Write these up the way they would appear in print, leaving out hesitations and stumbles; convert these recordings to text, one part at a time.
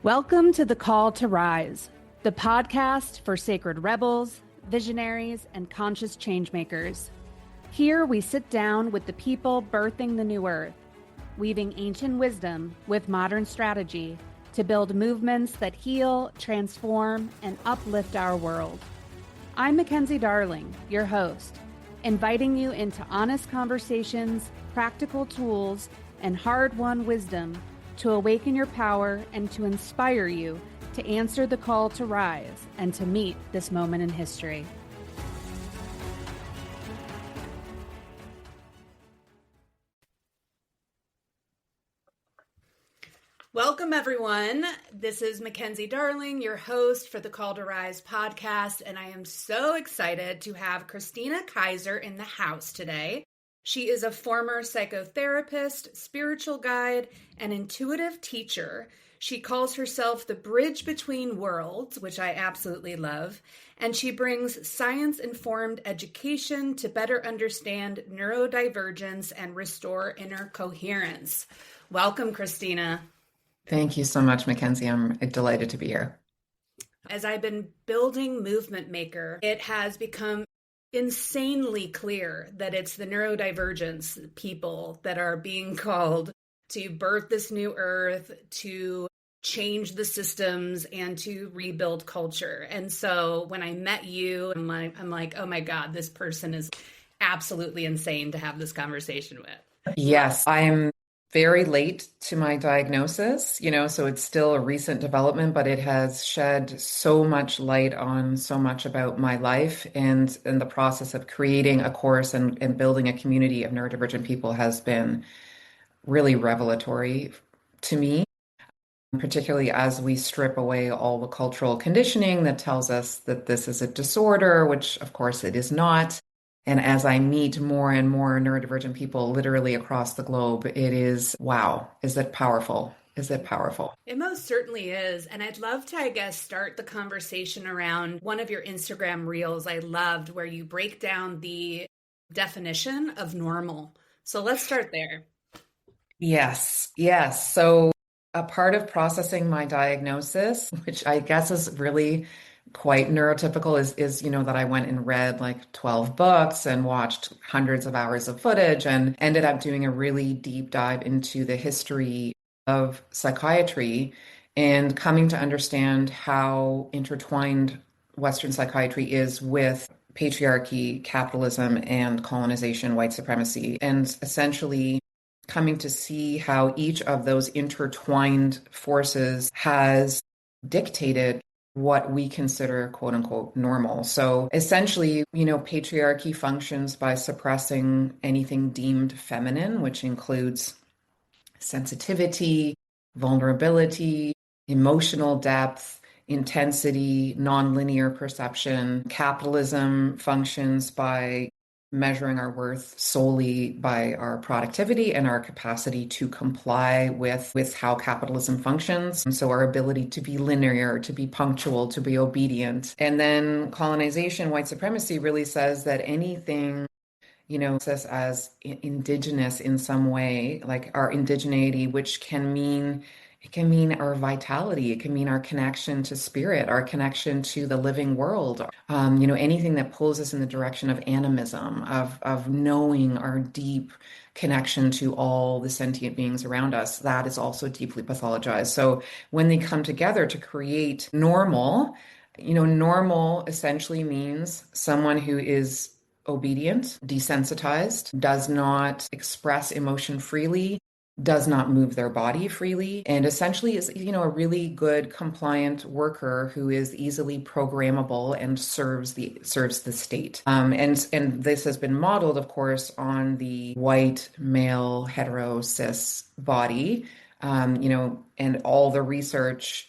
Welcome to The Call to Rise, the podcast for sacred rebels, visionaries, and conscious changemakers. Here we sit down with the people birthing the new earth, weaving ancient wisdom with modern strategy to build movements that heal, transform, and uplift our world. I'm Mackenzie Darling, your host, inviting you into honest conversations, practical tools, and hard-won wisdom to awaken your power and to inspire you to answer the call to rise and to meet this moment in history. Welcome, everyone. This is Mackenzie Darling, your host for the Call to Rise podcast, and I am so excited to have Kristina Kyser in the house today. She is a former psychotherapist, spiritual guide, and intuitive teacher. She calls herself the bridge between worlds, which I absolutely love, and she brings science-informed education to better understand neurodivergence and restore inner coherence. Welcome, Kristina. Thank you so much, Mackenzie. I'm delighted to be here. As I've been building Movement Maker, it has become insanely clear that it's the neurodivergence people that are being called to birth this new earth, to change the systems, and to rebuild culture. And so when I met you, I'm like, oh my God, this person is absolutely insane to have this conversation with. Yes, I'm very late to my diagnosis, so it's still a recent development, but it has shed so much light on so much about my life, and the process of creating a course and building a community of neurodivergent people has been really revelatory to me, particularly as we strip away all the cultural conditioning that tells us that this is a disorder, which of course it is not. And as I meet more and more neurodivergent people literally across the globe, it is, wow, is it powerful? Is it powerful? It most certainly is. And I'd love to, start the conversation around one of your Instagram reels I loved, where you break down the definition of normal. So let's start there. Yes. So a part of processing my diagnosis, which I guess is really quite neurotypical, is that I went and read like 12 books and watched hundreds of hours of footage and ended up doing a really deep dive into the history of psychiatry and coming to understand how intertwined Western psychiatry is with patriarchy, capitalism, and colonization, white supremacy, and essentially coming to see how each of those intertwined forces has dictated what we consider quote unquote normal. So essentially, patriarchy functions by suppressing anything deemed feminine, which includes sensitivity, vulnerability, emotional depth, intensity, nonlinear perception. Capitalism functions by measuring our worth solely by our productivity and our capacity to comply with how capitalism functions. And so our ability to be linear, to be punctual, to be obedient. And then colonization, white supremacy really says that anything, us as indigenous in some way, like our indigeneity, which can mean our vitality. It can mean our connection to spirit, our connection to the living world. Anything that pulls us in the direction of animism, of knowing our deep connection to all the sentient beings around us, that is also deeply pathologized. So when they come together to create normal, normal essentially means someone who is obedient, desensitized, does not express emotion freely, does not move their body freely, and essentially is, a really good compliant worker who is easily programmable and serves the state. And this has been modeled, of course, on the white male hetero cis body. And all the research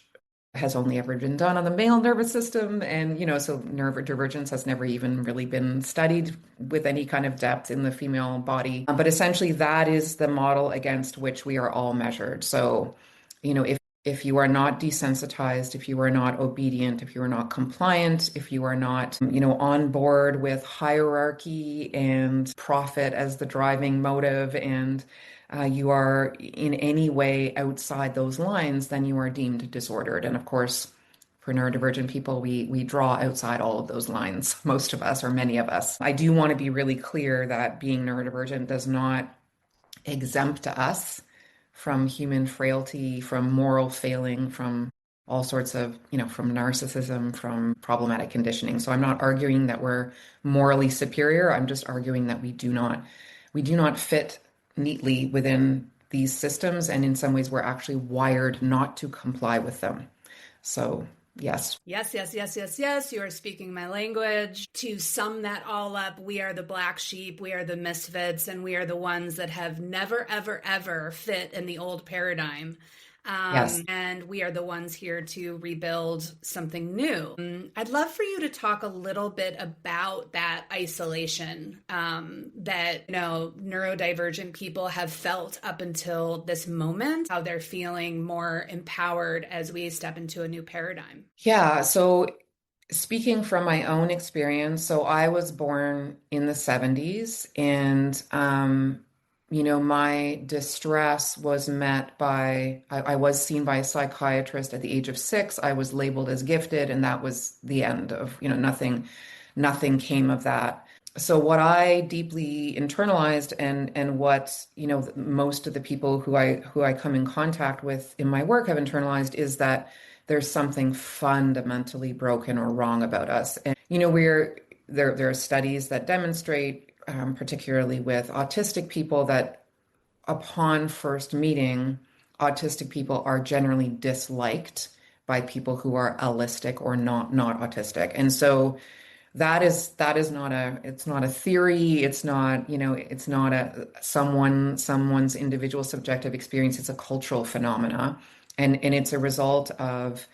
has only ever been done on the male nervous system. And, so neurodivergence has never even really been studied with any kind of depth in the female body. But essentially that is the model against which we are all measured. So, if you are not desensitized, if you are not obedient, if you are not compliant, if you are not, on board with hierarchy and profit as the driving motive and you are in any way outside those lines, then you are deemed disordered. And of course, for neurodivergent people, we draw outside all of those lines, most of us or many of us. I do want to be really clear that being neurodivergent does not exempt us from human frailty, from moral failing, from all sorts of, from narcissism, from problematic conditioning. So I'm not arguing that we're morally superior. I'm just arguing that we do not fit neatly within these systems, and in some ways we're actually wired not to comply with them. So yes. Yes, yes, yes, yes, yes. You are speaking my language. To sum that all up, we are the black sheep, we are the misfits, and we are the ones that have never, ever, ever fit in the old paradigm. Yes. And we are the ones here to rebuild something new. I'd love for you to talk a little bit about that isolation that neurodivergent people have felt up until this moment, how they're feeling more empowered as we step into a new paradigm. Yeah. So speaking from my own experience, so I was born in the 70s, and my distress was met by, I was seen by a psychiatrist at the age of 6. I was labeled as gifted, and that was the end of, nothing came of that. So what I deeply internalized, and what, most of the people who I come in contact with in my work have internalized, is that there's something fundamentally broken or wrong about us. And, there are studies that demonstrate, particularly with autistic people, that upon first meeting, autistic people are generally disliked by people who are allistic or not autistic. And so that is not a theory. It's not, it's not someone's individual subjective experience. It's a cultural phenomena. And it's a result of,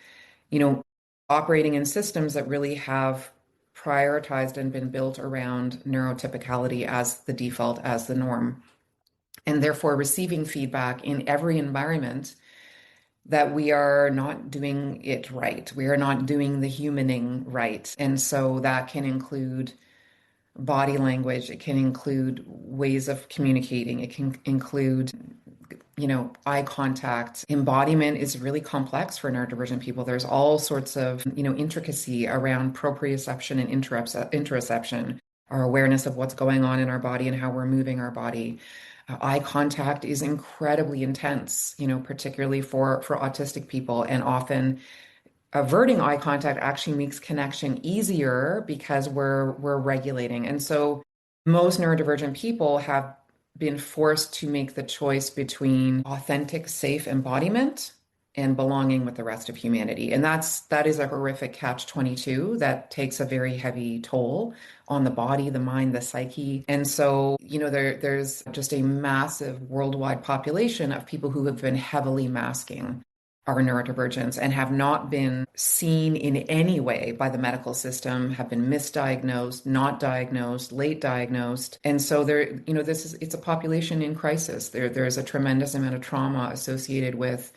operating in systems that really have prioritized and been built around neurotypicality as the default, as the norm, and therefore receiving feedback in every environment that we are not doing it right. We are not doing the humaning right. And so that can include body language. It can include ways of communicating. It can include, eye contact. Embodiment is really complex for neurodivergent people. There's all sorts of, intricacy around proprioception and interoception, our awareness of what's going on in our body and how we're moving our body. Eye contact is incredibly intense, particularly for autistic people, and often averting eye contact actually makes connection easier because we're regulating. And so most neurodivergent people have been forced to make the choice between authentic, safe embodiment and belonging with the rest of humanity. And that is a horrific catch-22 that takes a very heavy toll on the body, the mind, the psyche. And so, there's just a massive worldwide population of people who have been heavily masking our neurodivergence and have not been seen in any way by the medical system, have been misdiagnosed, not diagnosed, late diagnosed. And so it's a population in crisis. There's a tremendous amount of trauma associated with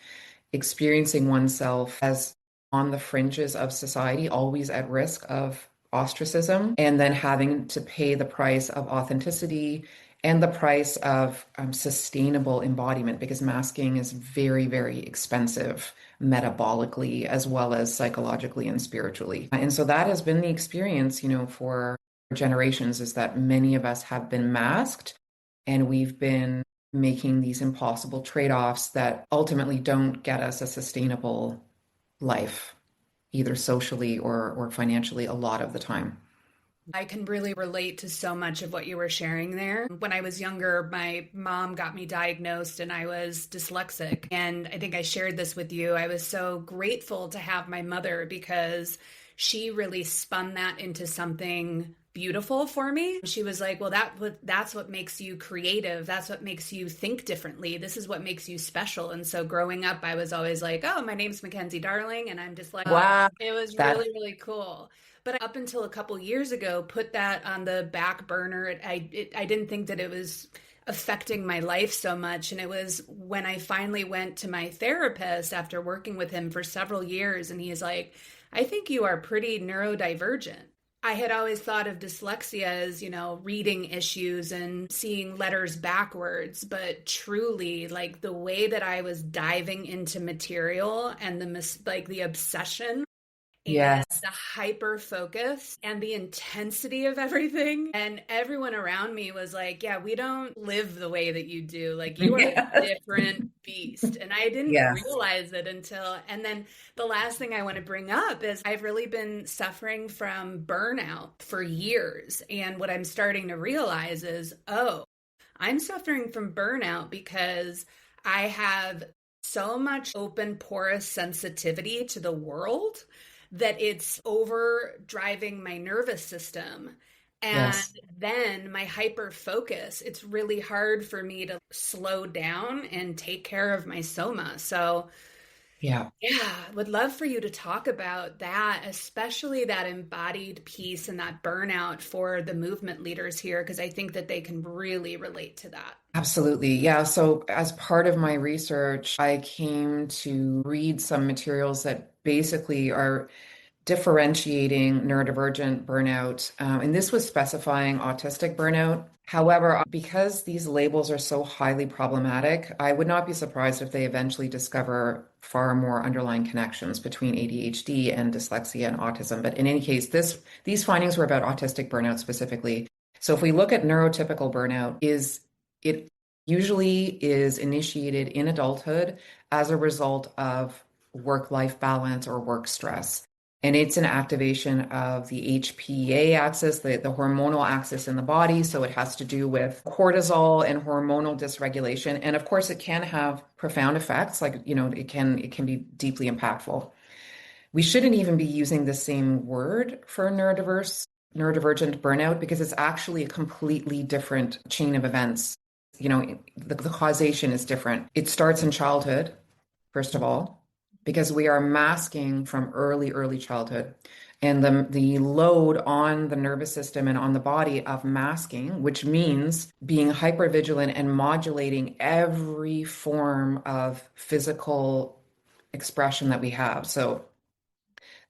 experiencing oneself as on the fringes of society, always at risk of ostracism, and then having to pay the price of authenticity and the price of sustainable embodiment, because masking is very, very expensive metabolically as well as psychologically and spiritually. And so that has been the experience, for generations, is that many of us have been masked, and we've been making these impossible trade-offs that ultimately don't get us a sustainable life, either socially or financially, a lot of the time. I can really relate to so much of what you were sharing there. When I was younger, my mom got me diagnosed and I was dyslexic. And I think I shared this with you. I was so grateful to have my mother because she really spun that into something beautiful for me. She was like, well, that's what makes you creative. That's what makes you think differently. This is what makes you special. And so growing up, I was always like, oh, my name's Mackenzie Darling. And I'm just like, wow, it was really, really cool. But up until a couple years ago, put that on the back burner. I didn't think that it was affecting my life so much. And it was when I finally went to my therapist after working with him for several years. And he's like, I think you are pretty neurodivergent. I had always thought of dyslexia as, reading issues and seeing letters backwards, but truly, like, the way that I was diving into material and the obsession and Yes. the hyper focus and the intensity of everything. And everyone around me was like, yeah, we don't live the way that you do. Like, you are a different beast. And I didn't realize it and then the last thing I want to bring up is I've really been suffering from burnout for years. And what I'm starting to realize is, I'm suffering from burnout because I have so much open, porous sensitivity to the world that it's overdriving my nervous system. And then my hyper focus, it's really hard for me to slow down and take care of my soma. So yeah, would love for you to talk about that, especially that embodied piece and that burnout for the movement leaders here, because I think that they can really relate to that. Absolutely. Yeah. So as part of my research, I came to read some materials that basically are differentiating neurodivergent burnout. And this was specifying autistic burnout. However, because these labels are so highly problematic, I would not be surprised if they eventually discover far more underlying connections between ADHD and dyslexia and autism. But in any case, these findings were about autistic burnout specifically. So if we look at neurotypical burnout, it usually is initiated in adulthood as a result of work-life balance or work stress. And it's an activation of the HPA axis, the hormonal axis in the body. So it has to do with cortisol and hormonal dysregulation. And of course, it can have profound effects. Like, it can be deeply impactful. We shouldn't even be using the same word for neurodivergent burnout, because it's actually a completely different chain of events. The causation is different. It starts in childhood, first of all, because we are masking from early childhood. And the load on the nervous system and on the body of masking, which means being hypervigilant and modulating every form of physical expression that we have. So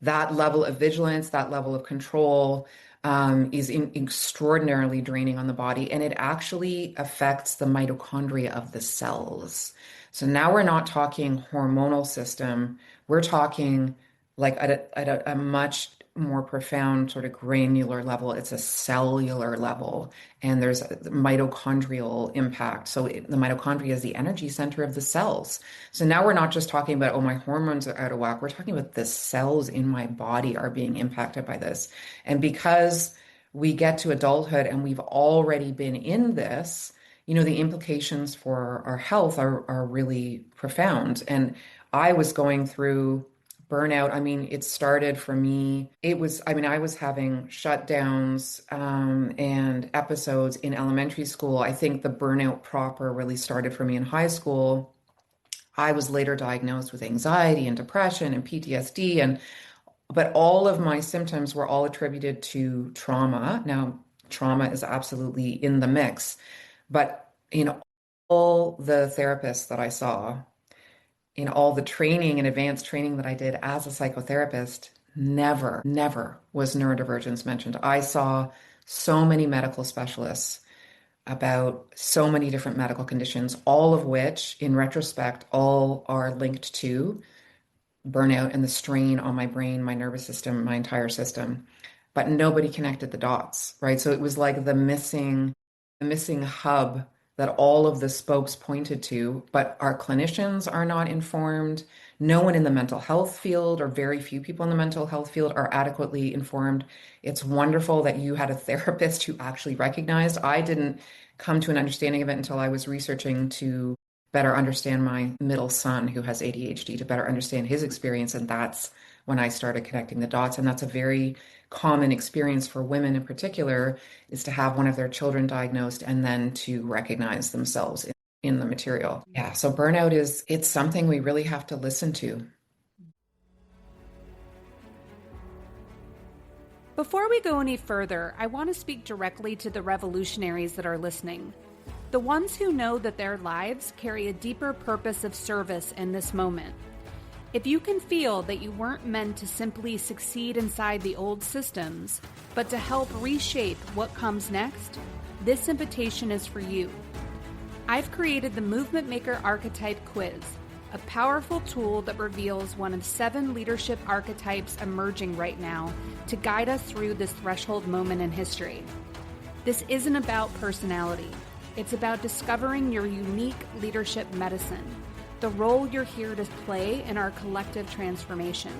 that level of vigilance, that level of control, is extraordinarily draining on the body, and it actually affects the mitochondria of the cells. So now we're not talking hormonal system, we're talking like at a much more profound sort of granular level. It's a cellular level, and there's a mitochondrial impact. So the mitochondria is the energy center of the cells. So now we're not just talking about, my hormones are out of whack. We're talking about the cells in my body are being impacted by this. And because we get to adulthood and we've already been in this, the implications for our health are really profound. And I was going through burnout. It started for me. I was having shutdowns and episodes in elementary school. I think the burnout proper really started for me in high school. I was later diagnosed with anxiety and depression and PTSD, but all of my symptoms were all attributed to trauma. Now, trauma is absolutely in the mix. But in all the therapists that I saw, in all the training and advanced training that I did as a psychotherapist, never was neurodivergence mentioned. I saw so many medical specialists about so many different medical conditions, all of which, in retrospect, all are linked to burnout and the strain on my brain, my nervous system, my entire system. But nobody connected the dots, right? So it was like the missing hub that all of the spokes pointed to, but our clinicians are not informed. No one in the mental health field, or very few people in the mental health field, are adequately informed. It's wonderful that you had a therapist who actually recognized. I didn't come to an understanding of it until I was researching to better understand my middle son who has ADHD, to better understand his experience. And that's when I started connecting the dots. And that's a very common experience for women in particular, is to have one of their children diagnosed and then to recognize themselves in the material. Yeah. So burnout it's something we really have to listen to. Before we go any further, I want to speak directly to the revolutionaries that are listening. The ones who know that their lives carry a deeper purpose of service in this moment. If you can feel that you weren't meant to simply succeed inside the old systems, but to help reshape what comes next, this invitation is for you. I've created the Movement Maker Archetype Quiz, a powerful tool that reveals one of 7 leadership archetypes emerging right now to guide us through this threshold moment in history. This isn't about personality. It's about discovering your unique leadership medicine, the role you're here to play in our collective transformation.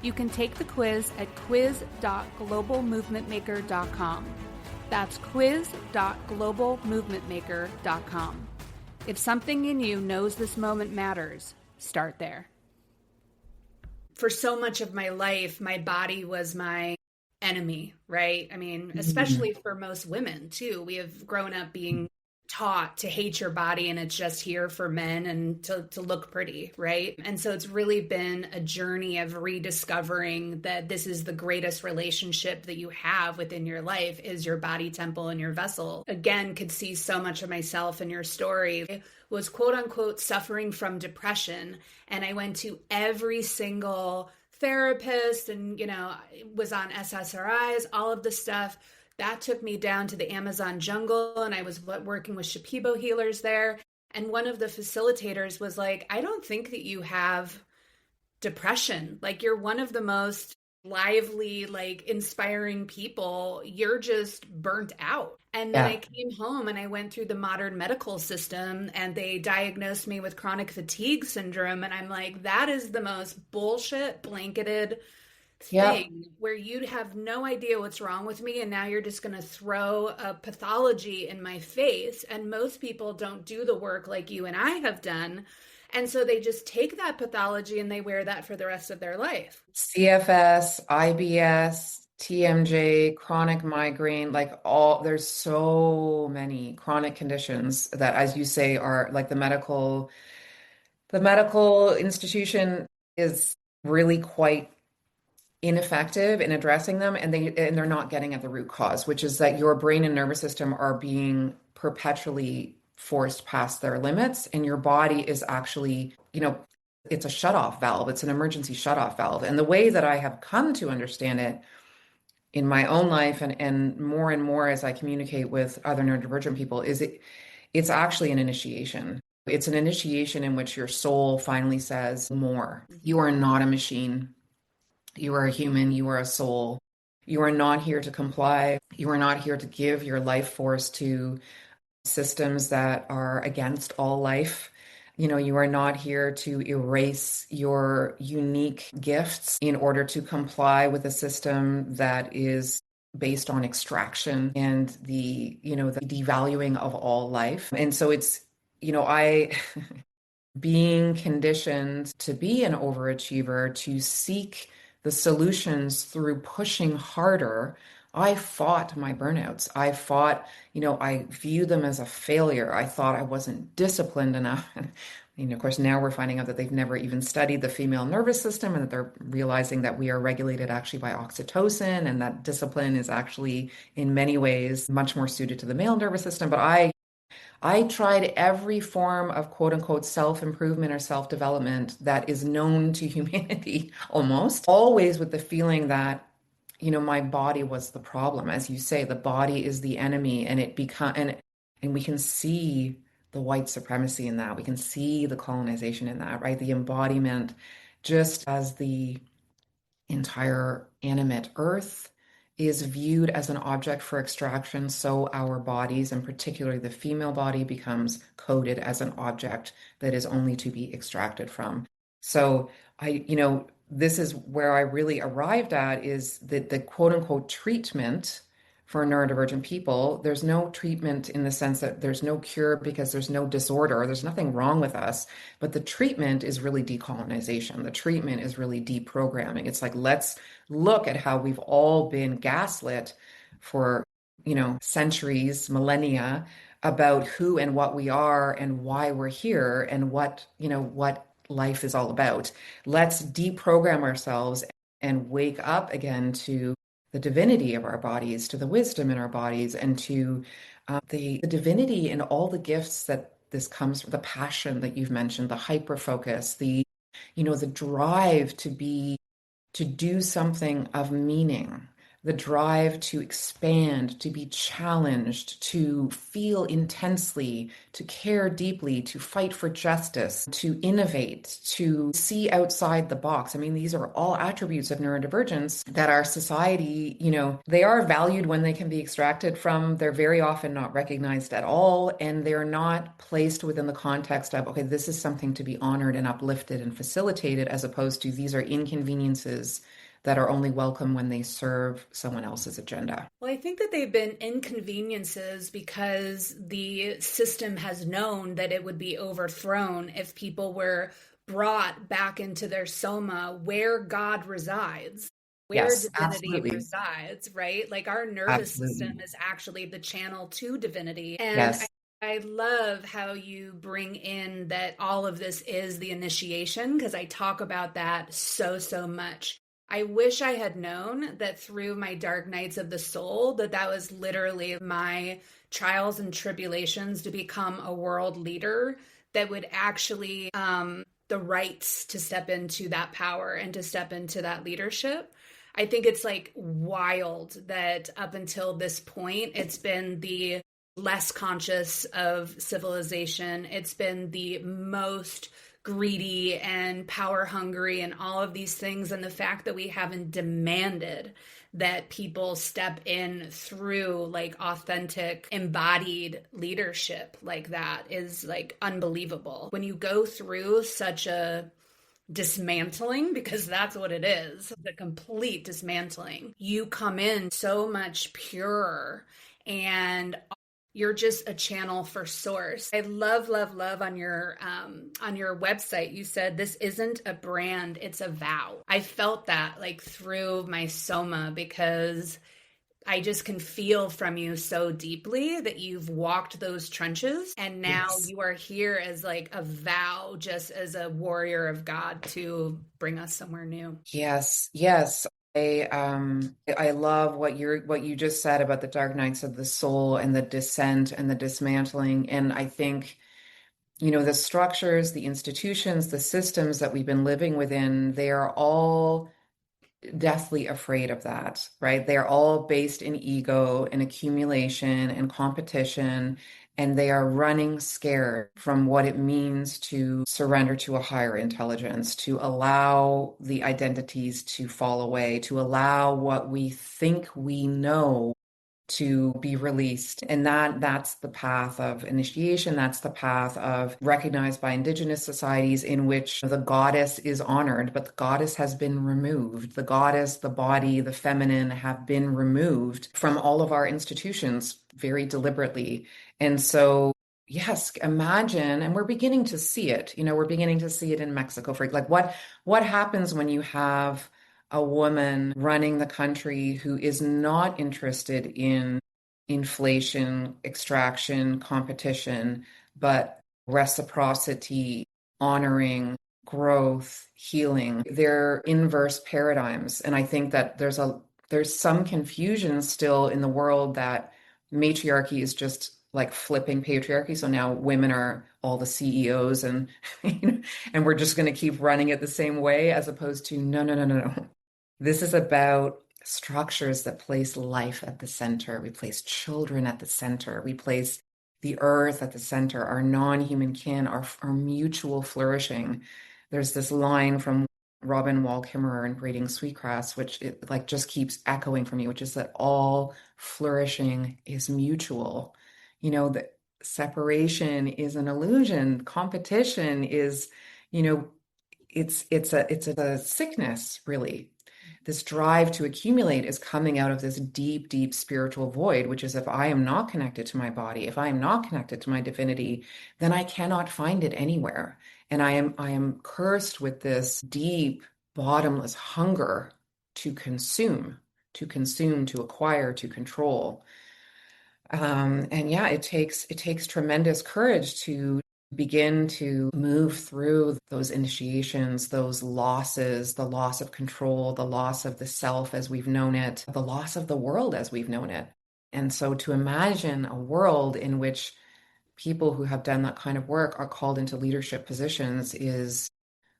You can take the quiz at quiz.globalmovementmaker.com. That's quiz.globalmovementmaker.com. If something in you knows this moment matters, start there. For so much of my life, my body was my enemy, right? I mean, especially for most women too. We have grown up being taught to hate your body and it's just here for men and to look pretty, right? And so it's really been a journey of rediscovering that this is the greatest relationship that you have within your life is your body temple and your vessel. Again, could see so much of myself in your story. I was quote unquote suffering from depression, and I went to every single therapist and, was on SSRIs, all of the stuff. That took me down to the Amazon jungle, and I was working with Shipibo healers there. And one of the facilitators was like, I don't think that you have depression. Like, you're one of the most lively, inspiring people. You're just burnt out. And then I came home and I went through the modern medical system and they diagnosed me with chronic fatigue syndrome. And I'm like, that is the most bullshit blanketed thing where you have no idea what's wrong with me, and now you're just going to throw a pathology in my face. And most people don't do the work like you and I have done, and so they just take that pathology and they wear that for the rest of their life. CFS, IBS, TMJ, chronic migraine, there's so many chronic conditions that, as you say, are like the medical institution is really quite ineffective in addressing them, and they're not getting at the root cause, which is that your brain and nervous system are being perpetually forced past their limits, and your body is actually, it's a shutoff valve. It's an emergency shutoff valve. And the way that I have come to understand it in my own life and more as I communicate with other neurodivergent people is it's actually an initiation. It's an initiation in which your soul finally says more. You are not a machine. You are a human, you are a soul. You are not here to comply. You are not here to give your life force to systems that are against all life. You are not here to erase your unique gifts in order to comply with a system that is based on extraction and the devaluing of all life. And so it's, being conditioned to be an overachiever, to seek the solutions through pushing harder, I fought my burnouts. I viewed them as a failure. I thought I wasn't disciplined enough. And of course, now we're finding out that they've never even studied the female nervous system, and that they're realizing that we are regulated actually by oxytocin, and that discipline is actually in many ways much more suited to the male nervous system. But I tried every form of quote unquote self-improvement or self-development that is known to humanity, always with the feeling that, my body was the problem. As you say, the body is the enemy, and and we can see the white supremacy in that. We can see the colonization in that, right? The embodiment, just as the entire animate earth is viewed as an object for extraction, so our bodies, and particularly the female body, becomes coded as an object that is only to be extracted from. So this is where I really arrived at, is that the quote unquote treatment for neurodivergent people, there's no treatment in the sense that there's no cure because there's no disorder. There's nothing wrong with us, but the treatment is really decolonization. The treatment is really deprogramming. It's like, let's look at how we've all been gaslit for, centuries, millennia, about who and what we are and why we're here and what life is all about. Let's deprogram ourselves and wake up again to the divinity of our bodies, to the wisdom in our bodies, and to the divinity in all the gifts that this comes from, the passion that you've mentioned, the hyper focus, the the drive to do something of meaning, the drive to expand, to be challenged, to feel intensely, to care deeply, to fight for justice, to innovate, to see outside the box. I mean, these are all attributes of neurodivergence that our society, they are valued when they can be extracted from. They're very often not recognized at all, and they're not placed within the context of, okay, this is something to be honored and uplifted and facilitated, as opposed to these are inconveniences that are only welcome when they serve someone else's agenda. Well, I think that they've been inconveniences because the system has known that it would be overthrown if people were brought back into their soma where God resides, where Yes, divinity absolutely. resides, right? Like our nervous Absolutely. system is actually the channel to divinity. And Yes. I love how you bring in that all of this is the initiation, because I talk about that so much. I wish I had known that through my dark nights of the soul, that was literally my trials and tribulations to become a world leader that would actually the rights to step into that power and to step into that leadership. I think it's like wild that up until this point, it's been the less conscious of civilization. It's been the most greedy and power hungry and all of these things. And the fact that we haven't demanded that people step in through like authentic embodied leadership like that is like unbelievable. When you go through such a dismantling, because that's what it is, the complete dismantling, you come in so much purer and you're just a channel for source. I love on your website. You said this isn't a brand, it's a vow. I felt that like through my soma, because I just can feel from you so deeply that you've walked those trenches and now Yes. you are here as like a vow, just as a warrior of God to bring us somewhere new. Yes. Yes. I love what you just said about the dark nights of the soul and the descent and the dismantling. And I think, the structures, the institutions, the systems that we've been living within, they are all deathly afraid of that, right? They're all based in ego and accumulation and competition, and they are running scared from what it means to surrender to a higher intelligence, to allow the identities to fall away, to allow what we think we know to be released. And that's the path of initiation. That's the path of recognized by Indigenous societies in which the goddess is honored, but the goddess has been removed. The goddess, the body, the feminine have been removed from all of our institutions very deliberately. And so yes, imagine, and we're beginning to see it, we're beginning to see it in Mexico. For like what happens when you have a woman running the country who is not interested in inflation, extraction, competition, but reciprocity, honoring, growth, healing. They're inverse paradigms. And I think that there's some confusion still in the world that matriarchy is just like flipping patriarchy. So now women are all the CEOs and and we're just going to keep running it the same way, as opposed to no. This is about structures that place life at the center. We place children at the center. We place the earth at the center, our non-human kin, our mutual flourishing. There's this line from Robin Wall Kimmerer in Braiding Sweetgrass, which it like just keeps echoing for me, which is that all flourishing is mutual. That separation is an illusion. Competition is, it's a sickness, really. This drive to accumulate is coming out of this deep, deep spiritual void, which is if I am not connected to my body, if I am not connected to my divinity, then I cannot find it anywhere. And I am cursed with this deep, bottomless hunger to consume, to acquire, to control. And yeah, it takes tremendous courage to begin to move through those initiations, those losses, the loss of control, the loss of the self as we've known it, the loss of the world as we've known it. And so to imagine a world in which people who have done that kind of work are called into leadership positions is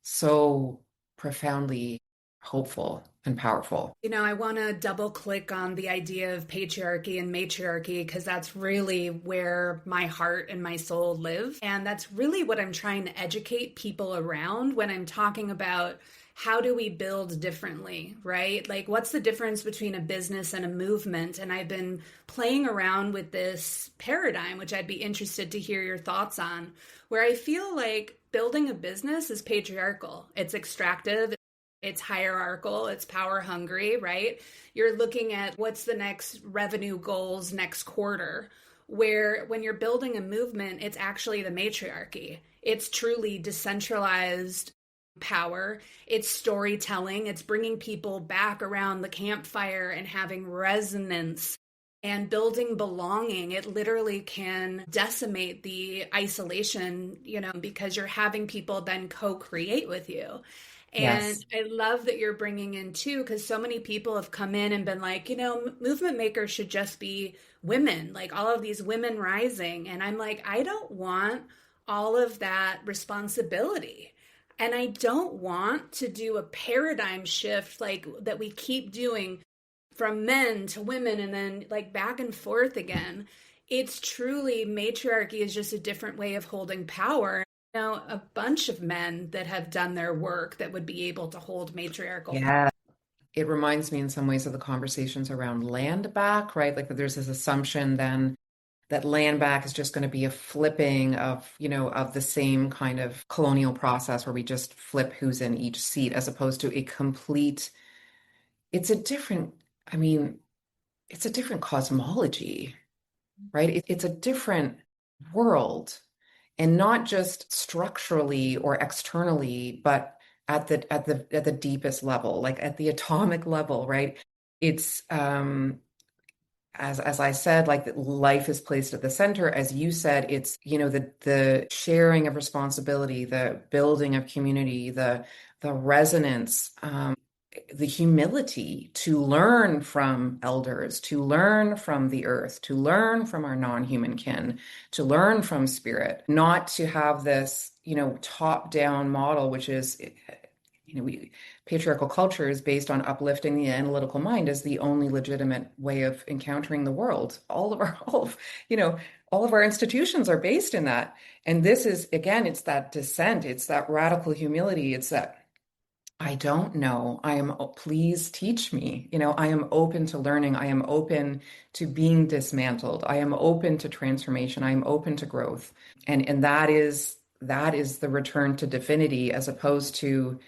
so profoundly hopeful and powerful. I want to double click on the idea of patriarchy and matriarchy because that's really where my heart and my soul live. And that's really what I'm trying to educate people around when I'm talking about how do we build differently, right? Like, what's the difference between a business and a movement? And I've been playing around with this paradigm, which I'd be interested to hear your thoughts on, where I feel like building a business is patriarchal. It's extractive. It's hierarchical, it's power hungry, right? You're looking at what's the next revenue goals next quarter, where when you're building a movement, it's actually the matriarchy. It's truly decentralized power. It's storytelling. It's bringing people back around the campfire and having resonance and building belonging. It literally can decimate the isolation, because you're having people then co-create with you. And Yes. I love that you're bringing in too, because so many people have come in and been like, movement makers should just be women, like all of these women rising. And I'm like, I don't want all of that responsibility. And I don't want to do a paradigm shift like that we keep doing from men to women and then like back and forth again. It's truly matriarchy is just a different way of holding power. A bunch of men that have done their work that would be able to hold matriarchal power. Yeah. It reminds me in some ways of the conversations around land back, right? Like that there's this assumption then that land back is just going to be a flipping of the same kind of colonial process where we just flip who's in each seat as opposed to a complete, it's a different, I mean, it's a different cosmology, right? It's a different world. And not just structurally or externally, but at the deepest level, like at the atomic level, right? It's as I said, like life is placed at the center. As you said, it's the sharing of responsibility, the building of community, the resonance, the humility to learn from elders, to learn from the earth, to learn from our non-human kin, to learn from spirit, not to have this, top-down model, which is, patriarchal culture is based on uplifting the analytical mind as the only legitimate way of encountering the world. All of our institutions are based in that. And this is, again, it's that descent, it's that radical humility, it's that I don't know. Please teach me. I am open to learning. I am open to being dismantled. I am open to transformation. I am open to growth. And that is the return to divinity as opposed to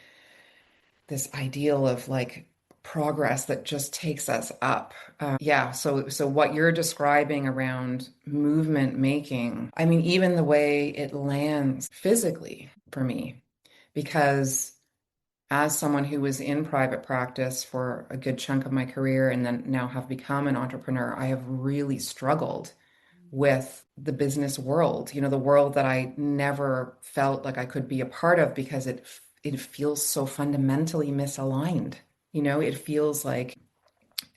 this ideal of like progress that just takes us up. Yeah. So what you're describing around movement making, I mean, even the way it lands physically for me, because as someone who was in private practice for a good chunk of my career and then now have become an entrepreneur, I have really struggled with the business world, the world that I never felt like I could be a part of because it feels so fundamentally misaligned. It feels like,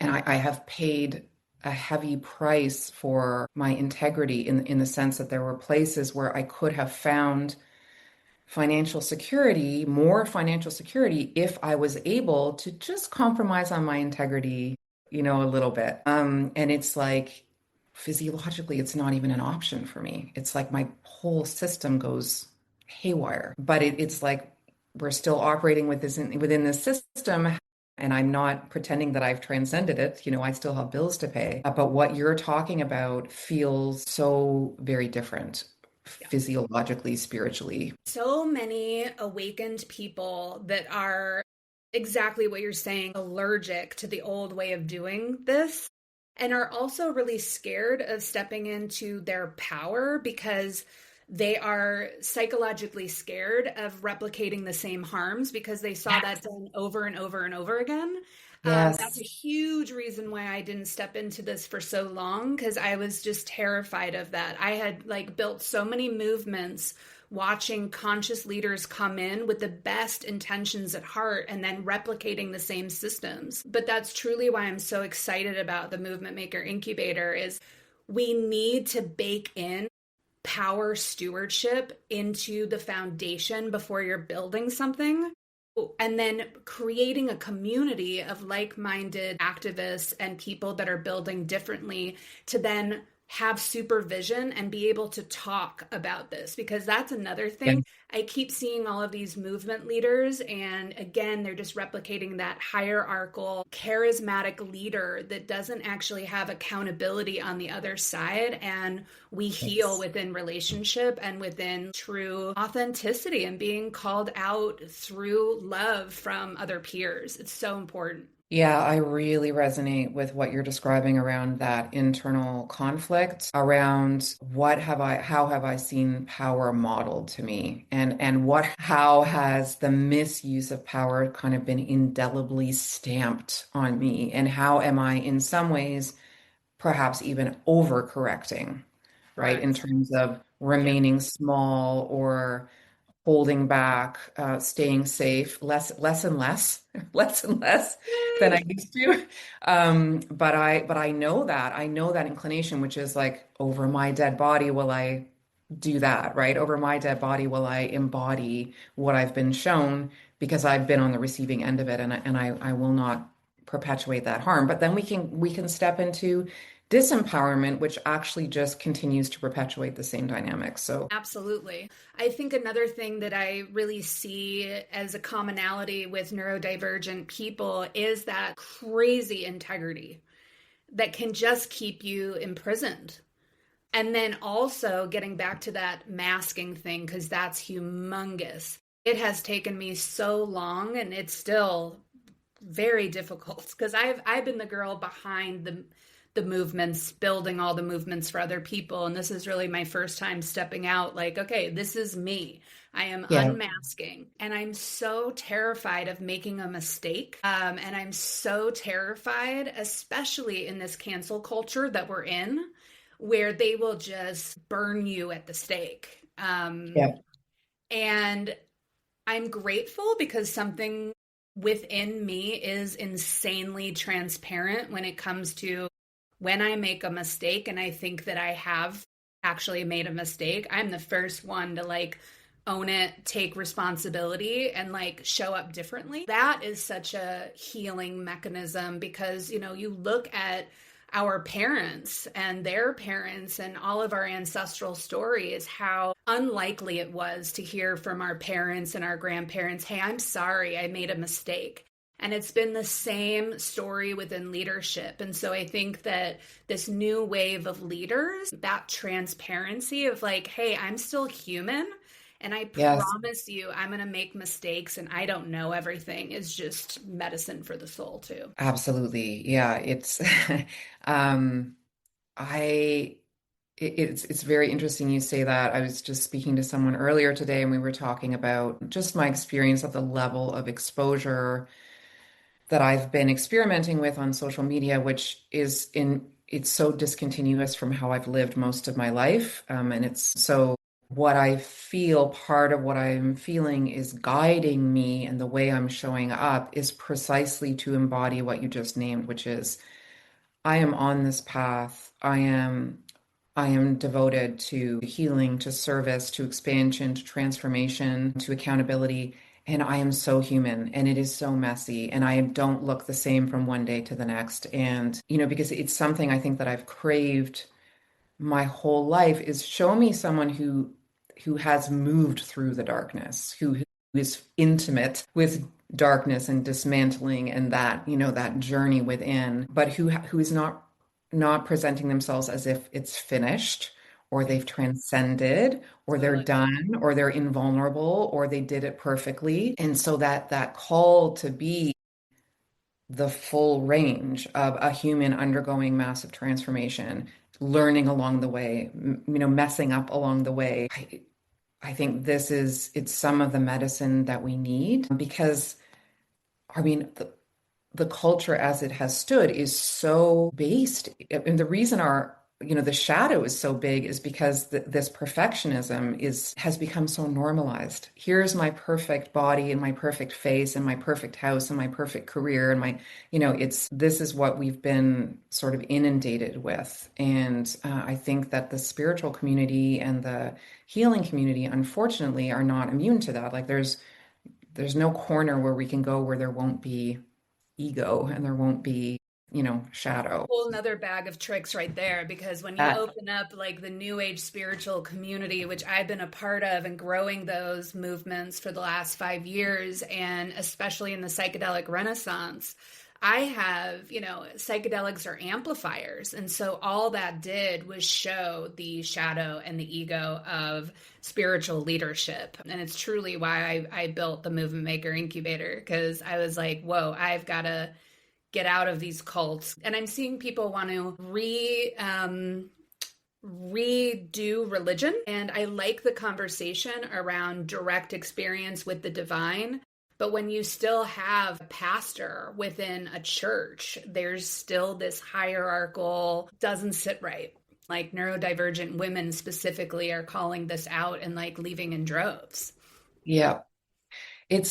and I have paid a heavy price for my integrity in the sense that there were places where I could have found more financial security, if I was able to just compromise on my integrity, a little bit. And it's like physiologically, it's not even an option for me. It's like my whole system goes haywire. But it's like we're still operating within this system. And I'm not pretending that I've transcended it. I still have bills to pay. But what you're talking about feels so very different. Physiologically, spiritually. So many awakened people that are exactly what you're saying, allergic to the old way of doing this, and are also really scared of stepping into their power because they are psychologically scared of replicating the same harms because they saw that done over and over and over again. Yes. That's a huge reason why I didn't step into this for so long, because I was just terrified of that. I had built so many movements watching conscious leaders come in with the best intentions at heart and then replicating the same systems. But that's truly why I'm so excited about the Movement Maker Incubator is we need to bake in power stewardship into the foundation before you're building something. And then creating a community of like-minded activists and people that are building differently to then have supervision and be able to talk about this, because that's another thing. I keep seeing all of these movement leaders, and again, they're just replicating that hierarchical, charismatic leader that doesn't actually have accountability on the other side. And we heal within relationship and within true authenticity and being called out through love from other peers. It's so important. Yeah, I really resonate with what you're describing around that internal conflict, around how have I seen power modeled to me, and how has the misuse of power kind of been indelibly stamped on me, and how am I in some ways perhaps even overcorrecting, right? In terms of remaining small or holding back, staying safe, less and less, less and less than I used to. But I know that inclination, which is like, over my dead body will I do that, right? Over my dead body will I embody what I've been shown, because I've been on the receiving end of it, and I will not perpetuate that harm. But then we can step into disempowerment, which actually just continues to perpetuate the same dynamics. So absolutely. I think another thing that I really see as a commonality with neurodivergent people is that crazy integrity that can just keep you imprisoned. And then also getting back to that masking thing, because that's humongous. It has taken me so long, and it's still very difficult, because I've been the girl behind the movements, building all the movements for other people. And this is really my first time stepping out, like, okay, this is me. I am unmasking. And I'm so terrified of making a mistake. And I'm so terrified, especially in this cancel culture that we're in, where they will just burn you at the stake. And I'm grateful, because something within me is insanely transparent when it comes to when I make a mistake, and I think that I have actually made a mistake. I'm the first one to like own it, take responsibility, and like show up differently. That is such a healing mechanism, because, you know, you look at our parents and their parents and all of our ancestral stories, how unlikely it was to hear from our parents and our grandparents, hey, I'm sorry, I made a mistake. And it's been the same story within leadership. And so I think that this new wave of leaders, that transparency of like, hey, I'm still human, and I promise you I'm going to make mistakes, and I don't know everything, is just medicine for the soul too. Absolutely. Yeah. It's, it's very interesting you say that. I was just speaking to someone earlier today, and we were talking about just my experience of the level of exposure that I've been experimenting with on social media, which is it's so discontinuous from how I've lived most of my life. And it's so what I feel, part of what I'm feeling is guiding me, and the way I'm showing up is precisely to embody what you just named, which is I am on this path. I am devoted to healing, to service, to expansion, to transformation, to accountability. And I am so human, and it is so messy, and I don't look the same from one day to the next. And, you know, because it's something I think that I've craved my whole life, is show me someone who has moved through the darkness, who is intimate with darkness and dismantling, and that, you know, that journey within, but who is not presenting themselves as if it's finished, or they've transcended, or they're done, or they're invulnerable, or they did it perfectly. And so that call to be the full range of a human undergoing massive transformation, learning along the way, you know, messing up along the way. I think it's some of the medicine that we need, because I mean, the culture as it has stood is so based. And the reason our the shadow is so big is because this perfectionism has become so normalized. Here's my perfect body and my perfect face and my perfect house and my perfect career and this is what we've been sort of inundated with. And I think that the spiritual community and the healing community, unfortunately, are not immune to that. Like there's no corner where we can go where there won't be ego and there won't be, shadow. Whole nother bag of tricks right there, because when you That, open up like the new age spiritual community, which I've been a part of and growing those movements for the last 5 years, and especially in the psychedelic renaissance, I have, psychedelics are amplifiers. And so all that did was show the shadow and the ego of spiritual leadership. And it's truly why I built the Movement Maker Incubator, because I was like, whoa, I've got to get out of these cults. And I'm seeing people want to redo religion. And I like the conversation around direct experience with the divine. But when you still have a pastor within a church, there's still this hierarchical, doesn't sit right. Like neurodivergent women specifically are calling this out and like leaving in droves. yeah. I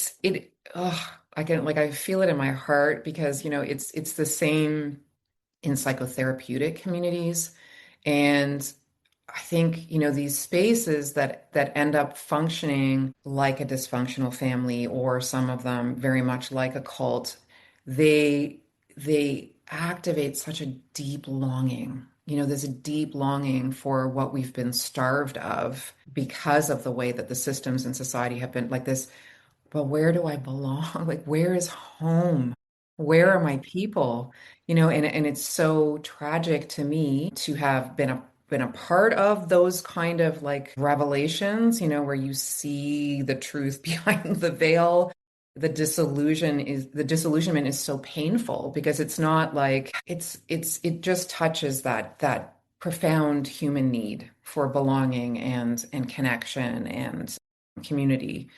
feel it in my heart because, it's the same in psychotherapeutic communities. And I think, these spaces that end up functioning like a dysfunctional family, or some of them very much like a cult, they they activate such a deep longing. There's a deep longing for what we've been starved of because of the way that the systems in society have been like this. But where do I belong? Like, where is home? Where are my people? And it's so tragic to me to have been a part of those kind of like revelations, where you see the truth behind the veil. The disillusionment is so painful because it's not like it just touches that profound human need for belonging and connection and community.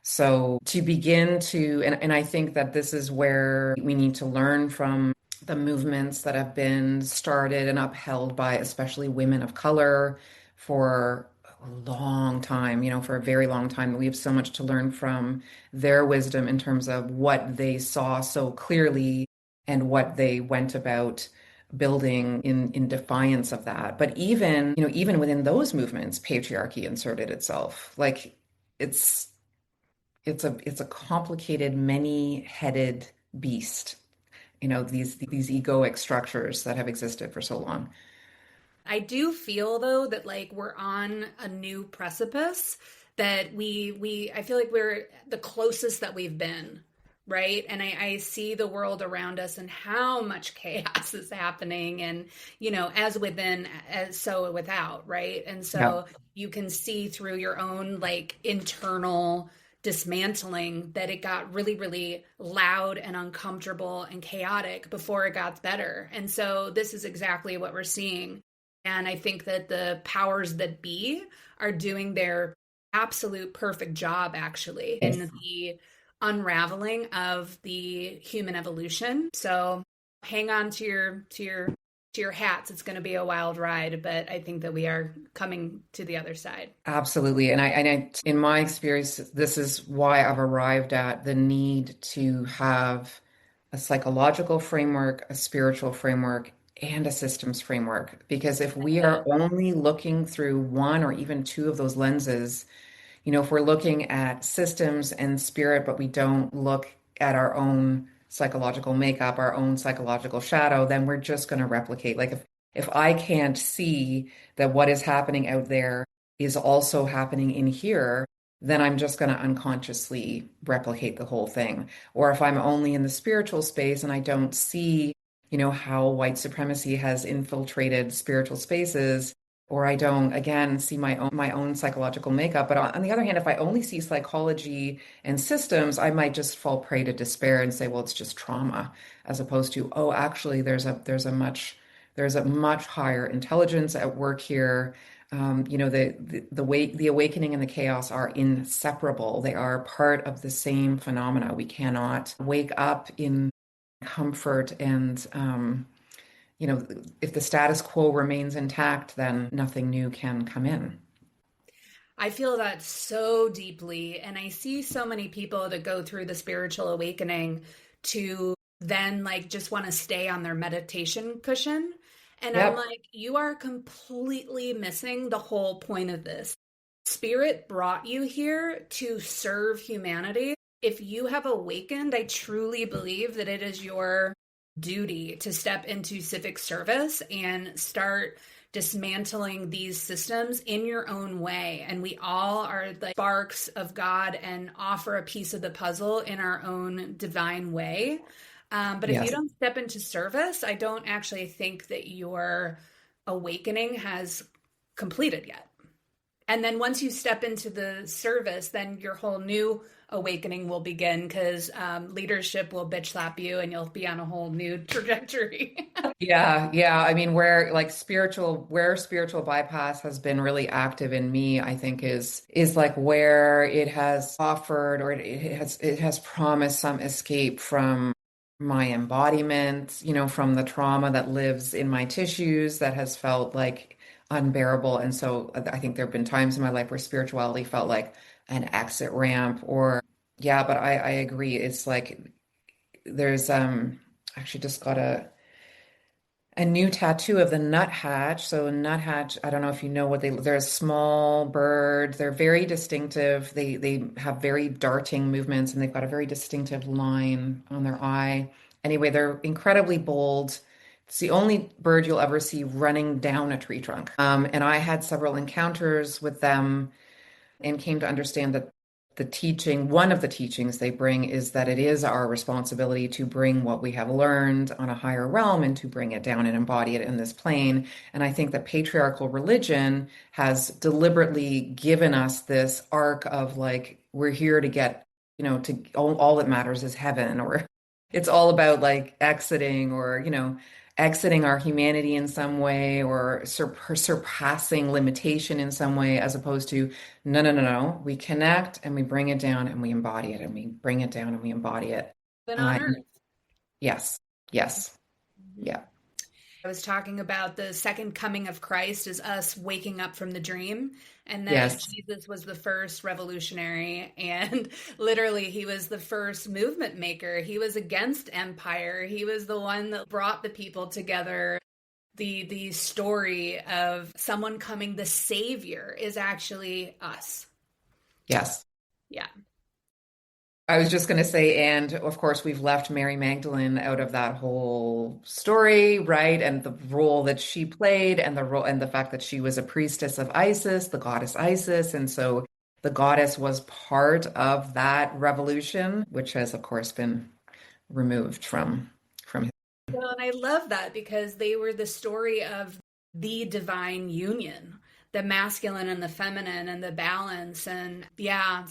So to begin to, and I think that this is where we need to learn from the movements that have been started and upheld by especially women of color for a long time, for a very long time. We have so much to learn from their wisdom in terms of what they saw so clearly and what they went about building in defiance of that. But even within those movements, patriarchy inserted itself. Like it's it's a complicated, many-headed beast, these egoic structures that have existed for so long. I do feel though that like we're on a new precipice, that I feel like we're the closest that we've been, right? And I see the world around us and how much chaos is happening, and as within as so without, right? And so you can see through your own like internal dismantling that it got really, really loud and uncomfortable and chaotic before it got better. And so this is exactly what we're seeing. And I think that the powers that be are doing their absolute perfect job, actually, in the unraveling of the human evolution. So hang on to your hats. It's going to be a wild ride, but I think that we are coming to the other side. Absolutely. And I in my experience, this is why I've arrived at the need to have a psychological framework, a spiritual framework, and a systems framework. Because if we are only looking through one or even two of those lenses, if we're looking at systems and spirit, but we don't look at our own psychological makeup, our own psychological shadow, then we're just going to replicate. Like if I can't see that what is happening out there is also happening in here, then I'm just going to unconsciously replicate the whole thing. Or if I'm only in the spiritual space and I don't see, how white supremacy has infiltrated spiritual spaces, or I don't, again, see my own psychological makeup. But on the other hand, if I only see psychology and systems, I might just fall prey to despair and say, well, it's just trauma, as opposed to, oh, actually, there's a much higher intelligence at work here. The awakening and the chaos are inseparable. They are part of the same phenomena. We cannot wake up in comfort if the status quo remains intact, then nothing new can come in. I feel that so deeply. And I see so many people that go through the spiritual awakening to then like just want to stay on their meditation cushion. And I'm Yep. like, you are completely missing the whole point of this. Spirit brought you here to serve humanity. If you have awakened, I truly believe that it is your duty to step into civic service and start dismantling these systems in your own way. And we all are the sparks of God and offer a piece of the puzzle in our own divine way. But if you Yes. don't step into service, I don't actually think that your awakening has completed yet. And then once you step into the service, then your whole new awakening will begin because leadership will bitch slap you and you'll be on a whole new trajectory. Yeah, yeah. I mean, where spiritual bypass has been really active in me, I think is like where it has offered or it has promised some escape from my embodiment, from the trauma that lives in my tissues that has felt like unbearable. And so I think there have been times in my life where spirituality felt like an exit ramp or yeah, but I agree. It's like there's actually just got a new tattoo of the nuthatch. So nuthatch, I don't know if you know they're a small bird. They're very distinctive. They have very darting movements and they've got a very distinctive line on their eye. Anyway, they're incredibly bold. It's the only bird you'll ever see running down a tree trunk. And I had several encounters with them and came to understand that one of the teachings they bring is that it is our responsibility to bring what we have learned on a higher realm and to bring it down and embody it in this plane. And I think that patriarchal religion has deliberately given us this arc of like, we're here to get, to all that matters is heaven, or it's all about like exiting or, exiting our humanity in some way or surpassing limitation in some way, as opposed to no, no, no, no. We connect and we bring it down and we embody it and we bring it down and we embody it. Been on earth. Yes, yes, yeah. I was talking about the second coming of Christ is us waking up from the dream, and that Yes. Jesus was the first revolutionary, and literally he was the first movement maker. He was against empire. He was the one that brought the people together. The story of someone coming, the savior, is actually us. Yes. Yeah. I was just going to say, and of course, we've left Mary Magdalene out of that whole story, right? And the role that she played, and the fact that she was a priestess of Isis, the goddess Isis, and so the goddess was part of that revolution, which has, of course, been removed from. Well, and I love that because they were the story of the divine union, the masculine and the feminine and the balance. And yeah,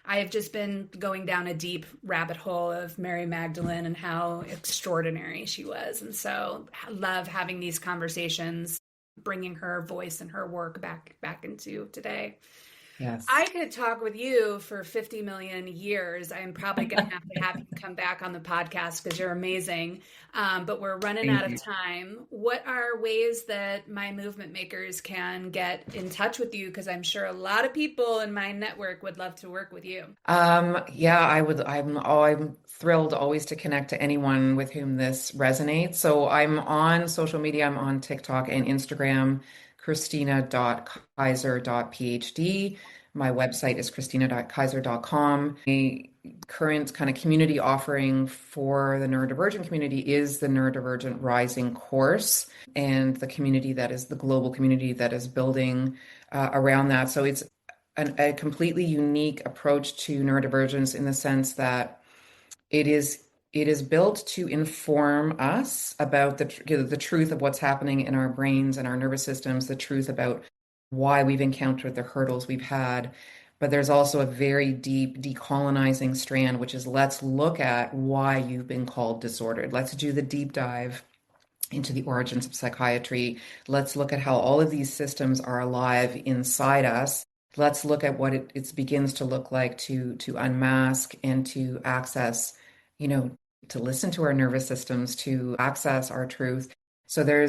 I have just been going down a deep rabbit hole of Mary Magdalene and how extraordinary she was. And so I love having these conversations, bringing her voice and her work back into today. Yes. I could talk with you for 50 million years. I'm probably going to have you come back on the podcast because you're amazing. But we're running out of time. What are ways that my movement makers can get in touch with you? Because I'm sure a lot of people in my network would love to work with you. Yeah, I would. I'm thrilled always to connect to anyone with whom this resonates. So I'm on social media. I'm on TikTok and Instagram, Kristina.Kyser.phd. My website is Kristina.Kyser.com. The current kind of community offering for the neurodivergent community is the Neurodivergent Rising course, and the community that is the global community that is building around that. So it's a completely unique approach to neurodivergence in the sense that it is built to inform us about the truth of what's happening in our brains and our nervous systems, the truth about why we've encountered the hurdles we've had. But there's also a very deep decolonizing strand, which is let's look at why you've been called disordered. Let's do the deep dive into the origins of psychiatry. Let's look at how all of these systems are alive inside us. Let's look at what it begins to look like to unmask and to access, to listen to our nervous systems, to access our truth. So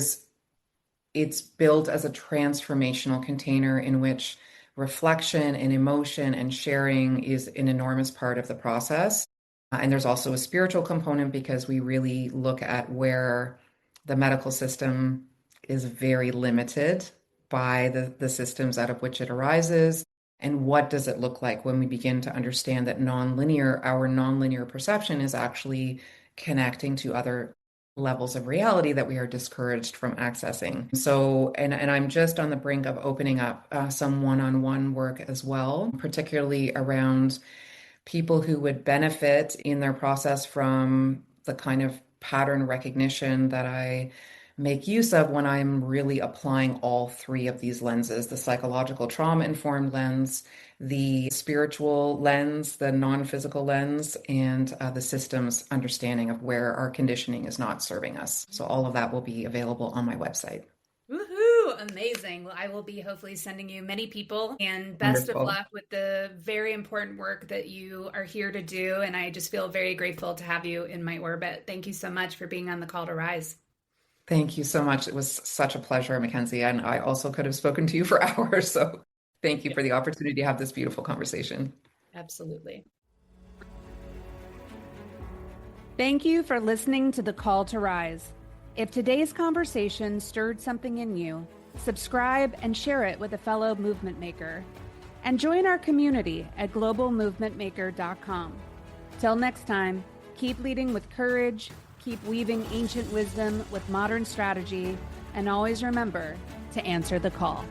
it's built as a transformational container in which reflection and emotion and sharing is an enormous part of the process. And there's also a spiritual component because we really look at where the medical system is very limited by the systems out of which it arises. And what does it look like when we begin to understand that our nonlinear perception is actually connecting to other levels of reality that we are discouraged from accessing. So, and I'm just on the brink of opening up some one-on-one work as well, particularly around people who would benefit in their process from the kind of pattern recognition that I make use of when I'm really applying all three of these lenses: the psychological trauma-informed lens, the spiritual lens, the non-physical lens, and the systems understanding of where our conditioning is not serving us. So all of that will be available on my website. Woohoo! Amazing. Well, I will be hopefully sending you many people, and best Wonderful. of luck with the very important work that you are here to do. And I just feel very grateful to have you in my orbit. Thank you so much for being on the Call to Rise. Thank you so much. It was such a pleasure, Mackenzie. And I also could have spoken to you for hours. So thank you for the opportunity to have this beautiful conversation. Absolutely. Thank you for listening to The Call to Rise. If today's conversation stirred something in you, subscribe and share it with a fellow movement maker. And join our community at globalmovementmaker.com. Till next time, keep leading with courage, keep weaving ancient wisdom with modern strategy, and always remember to answer the call.